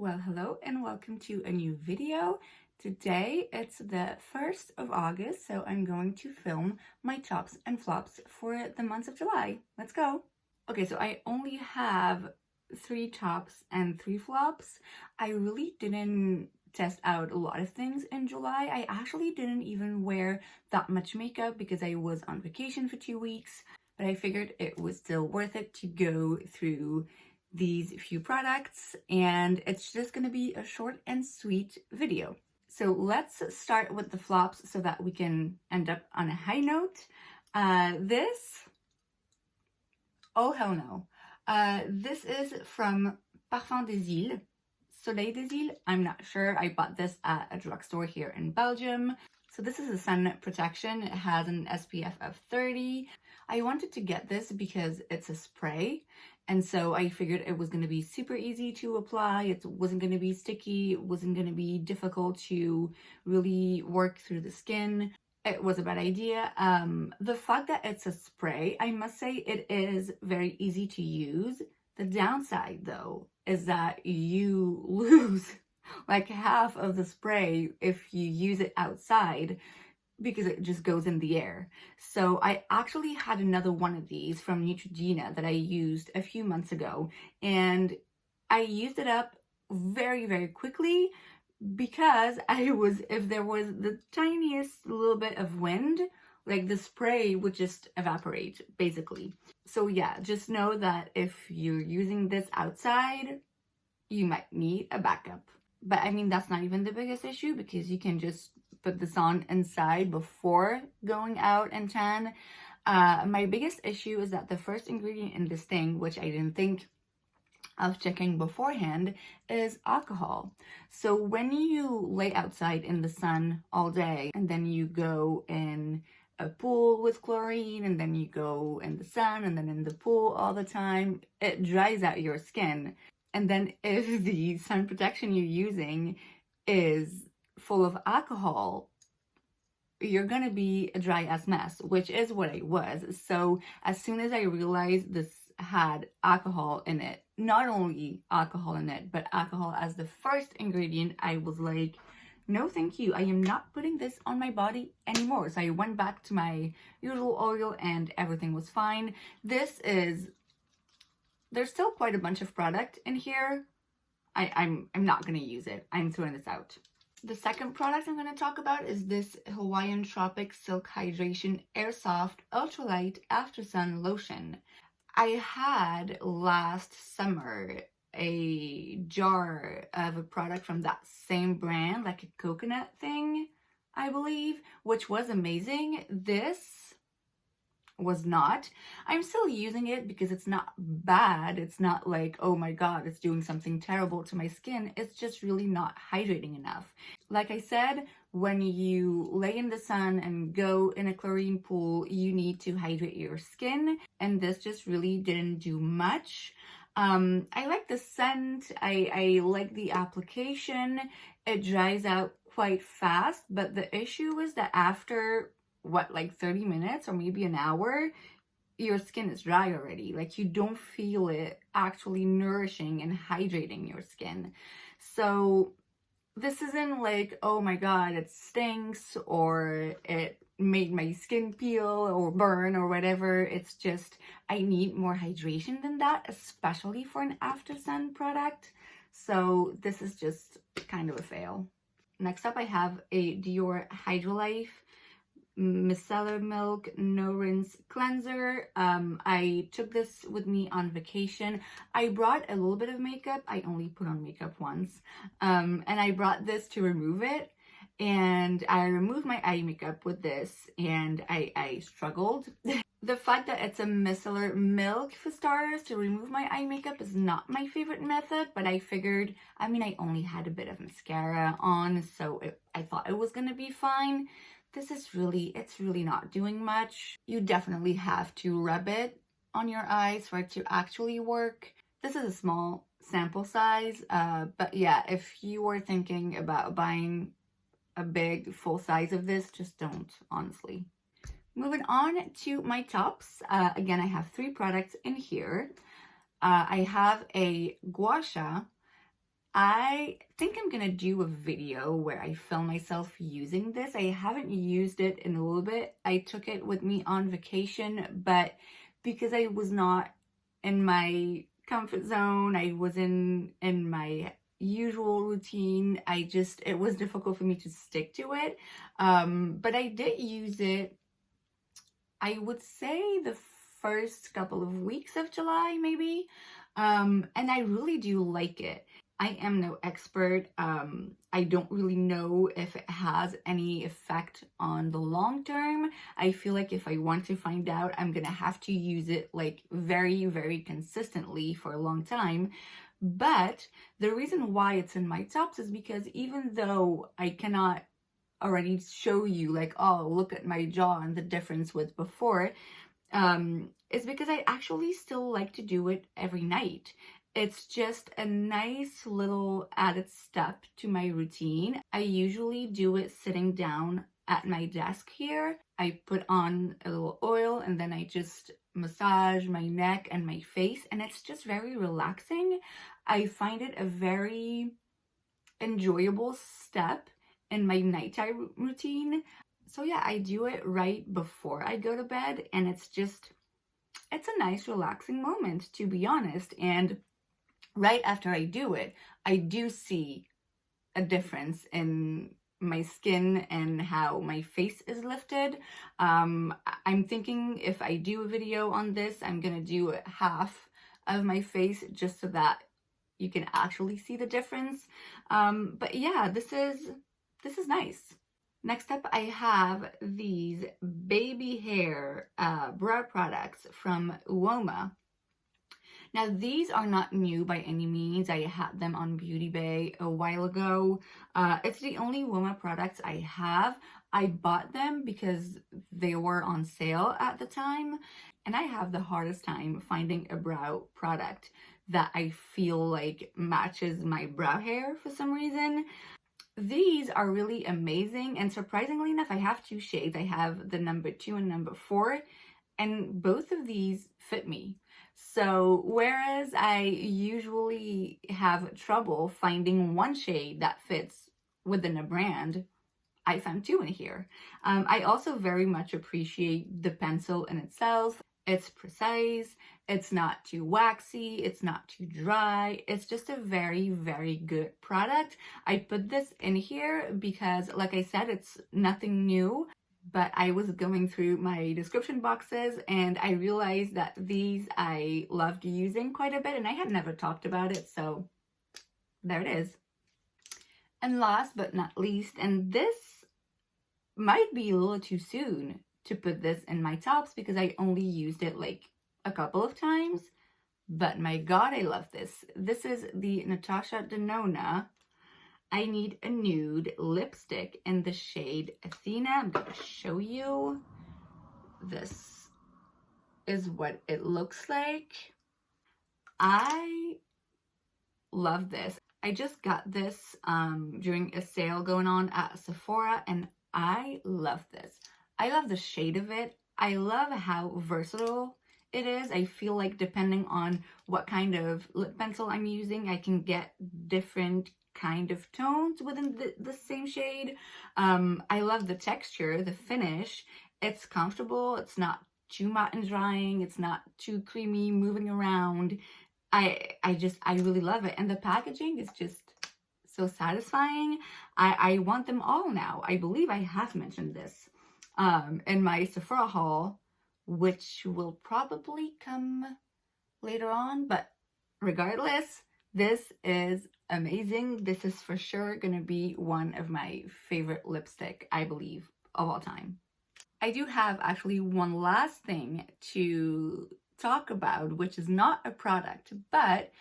Well, hello and welcome to a new video. Today it's the 1st of August, so I'm going to film my tops and flops for the month of July. Let's go. Okay, so I only have 3 tops and 3 flops. I really didn't test out a lot of things in July. I actually didn't even wear that much makeup because I was on vacation for 2 weeks, but I figured it was still worth it to go through these few products, and it's just gonna be a short and sweet video. So let's start with the flops so that we can end up on a high note. Oh hell no. This is from Parfum des Îles, Soleil des Îles. I'm not sure. I bought this at a drugstore here in Belgium. So this is a sun protection. It has an SPF of 30. I wanted to get this because it's a spray, and so I figured it was going to be super easy to apply. It wasn't going to be sticky. It wasn't going to be difficult to really work through the skin. It was a bad idea. The fact that it's a spray, I must say it is very easy to use. The downside though is that you lose like half of the spray if you use it outside because it just goes in the air. So I actually had another one of these from Neutrogena that I used a few months ago, and I used it up very, very quickly because if there was the tiniest little bit of wind, like the spray would just evaporate basically. So yeah, just know that if you're using this outside, you might need a backup. But I mean, that's not even the biggest issue because you can just put this on inside before going out and tan. My biggest issue is that the first ingredient in this thing, which I didn't think of checking beforehand, is alcohol. So when you lay outside in the sun all day and then you go in a pool with chlorine and then you go in the sun and then in the pool all the time, it dries out your skin. And then if the sun protection you're using is full of alcohol, you're gonna be a dry ass mess, which is what I was. So as soon as I realized this had alcohol in it, not only alcohol in it, but alcohol as the first ingredient, I was like, no thank you, I am not putting this on my body anymore. So I went back to my usual oil and everything was fine. There's still quite a bunch of product in here. I'm not gonna use it. I'm throwing this out. The second product I'm gonna talk about is this Hawaiian Tropic Silk Hydration Airsoft Ultralight After Sun Lotion. I had last summer a jar of a product from that same brand, like a coconut thing, I believe, which was amazing. This was not. I'm still using it because it's not bad. It's not like, oh my god, it's doing something terrible to my skin. It's just really not hydrating enough. Like I said, when you lay in the sun and go in a chlorine pool, you need to hydrate your skin, and this just really didn't do much. I like the scent. I like the application. It dries out quite fast, but the issue is that after like 30 minutes or maybe an hour, your skin is dry already. Like, you don't feel it actually nourishing and hydrating your skin. So this isn't like, oh my god, it stinks or it made my skin peel or burn or whatever. It's just, I need more hydration than that, especially for an after sun product. So this is just kind of a fail. Next up, I have a Dior Hydrolife Micellar Milk No Rinse Cleanser. I took this with me on vacation. I brought a little bit of makeup. I only put on makeup once. And I brought this to remove it. And I removed my eye makeup with this, and I struggled. The fact that it's a micellar milk, for starters, to remove my eye makeup is not my favorite method, but I figured, I mean, I only had a bit of mascara on, so I thought it was gonna be fine. It's really not doing much. You definitely have to rub it on your eyes for it to actually work. This is a small sample size, but yeah, if you were thinking about buying a big full size of this, just don't, honestly. Moving on to my tops. Again, I have 3 products in here. I have a gua sha I think I'm gonna do a video where I film myself using this. I haven't used it in a little bit. I took it with me on vacation, but because I was not in my comfort zone, I wasn't in my usual routine, it was difficult for me to stick to it. But I did use it, I would say the first couple of weeks of July, maybe. And I really do like it. I am no expert. I don't really know if it has any effect on the long term. I feel like if I want to find out, I'm gonna have to use it like very, very consistently for a long time. But the reason why it's in my tops is because even though I cannot already show you like, oh, look at my jaw and the difference with before, is because I actually still like to do it every night. It's just a nice little added step to my routine. I usually do it sitting down at my desk here. I put on a little oil and then I just massage my neck and my face, and it's just very relaxing. I find it a very enjoyable step in my nighttime routine. So yeah, I do it right before I go to bed, and it's a nice relaxing moment, to be honest. And right after I do it, I do see a difference in my skin and how my face is lifted. I'm thinking if I do a video on this, I'm gonna do half of my face just so that you can actually see the difference. But yeah, this is nice. Next up, I have these baby hair brow products from Uoma. Now, these are not new by any means. I had them on Beauty Bay a while ago. It's the only Uoma products I have. I bought them because they were on sale at the time, and I have the hardest time finding a brow product that I feel like matches my brow hair for some reason. These are really amazing, and surprisingly enough, I have two shades. I have the number 2 and number 4, and both of these fit me. So whereas I usually have trouble finding one shade that fits within a brand, I found 2 in here. I also very much appreciate the pencil in itself. It's precise, it's not too waxy, it's not too dry. It's just a very, very good product. I put this in here because, like I said, it's nothing new, but I was going through my description boxes and I realized that these I loved using quite a bit, and I had never talked about it, so there it is. And last but not least, and this might be a little too soon to put this in my tops because I only used it like a couple of times, but my god, I love this. This is the Natasha Denona I Need a Nude lipstick in the shade Athena. I'm gonna show you. This is what it looks like. I love this. I just got this during a sale going on at Sephora, and I love this. I love the shade of it. I love how versatile it is. I feel like depending on what kind of lip pencil I'm using, I can get different kind of tones within the same shade. I love the texture, the finish. It's comfortable. It's not too matte and drying. It's not too creamy moving around. I really love it. And the packaging is just so satisfying. I want them all now. I believe I have mentioned this in my Sephora haul, which will probably come later on, but regardless, this is amazing. This is for sure gonna be one of my favorite lipstick, I believe, of all time. I do have actually one last thing to talk about, which is not a product, but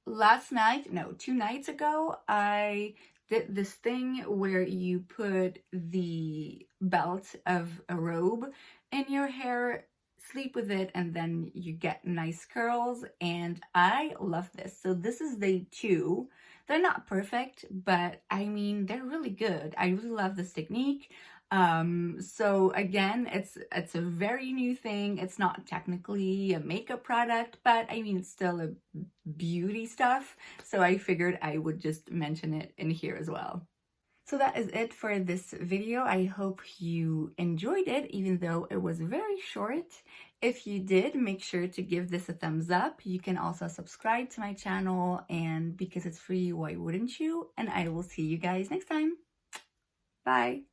last night, no, 2 nights ago, I did this thing where you put the belt of a robe in your hair, sleep with it, and then you get nice curls, and I love this. So this is day 2. They're not perfect, but I mean, they're really good. I really love this technique. So again, it's a very new thing. It's not technically a makeup product, but I mean, it's still a beauty stuff. So I figured I would just mention it in here as well. So that is it for this video. I hope you enjoyed it, even though it was very short. If you did, make sure to give this a thumbs up. You can also subscribe to my channel, and because it's free, why wouldn't you? And I will see you guys next time. Bye.